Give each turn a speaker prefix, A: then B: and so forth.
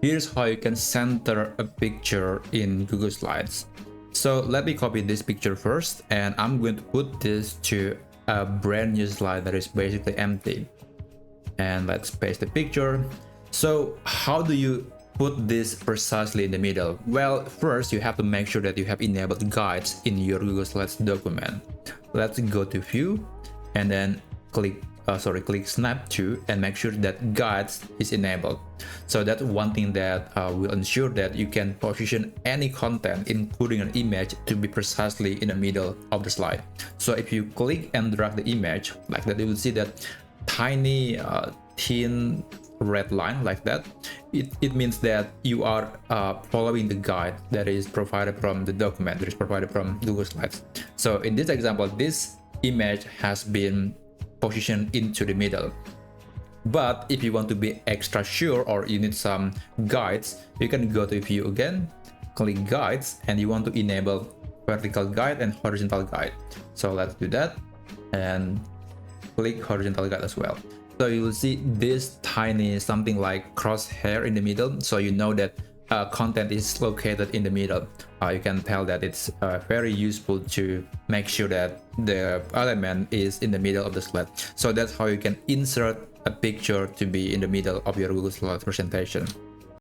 A: here's how you can center a picture in Google Slides. So let me copy this picture first, and I'm going to put this to a brand new slide that is basically empty. And let's paste the picture. So how do you put this precisely in the middle? Well, first you have to make sure that you have enabled guides in your Google Slides document. Let's go to View and then click Snap to, and make sure that guides is enabled. So that's one thing that will ensure that you can position any content, including an image, to be precisely in the middle of the slide. So if you click and drag the image like that, you will see that tiny thin red line like that. It means that you are following the guide that is provided from the document, that is provided from Google Slides. So in this example, this image has been positioned into the middle. But if you want to be extra sure, or you need some guides, you can go to View again, click Guides, and you want to enable vertical guide and horizontal guide. So let's do that and click horizontal guide as well. So you will see this tiny something like crosshair in the middle, so you know that content is located in the middle. You can tell that it's very useful to make sure that the element is in the middle of the slide. So that's how you can insert a picture to be in the middle of your Google Slides presentation.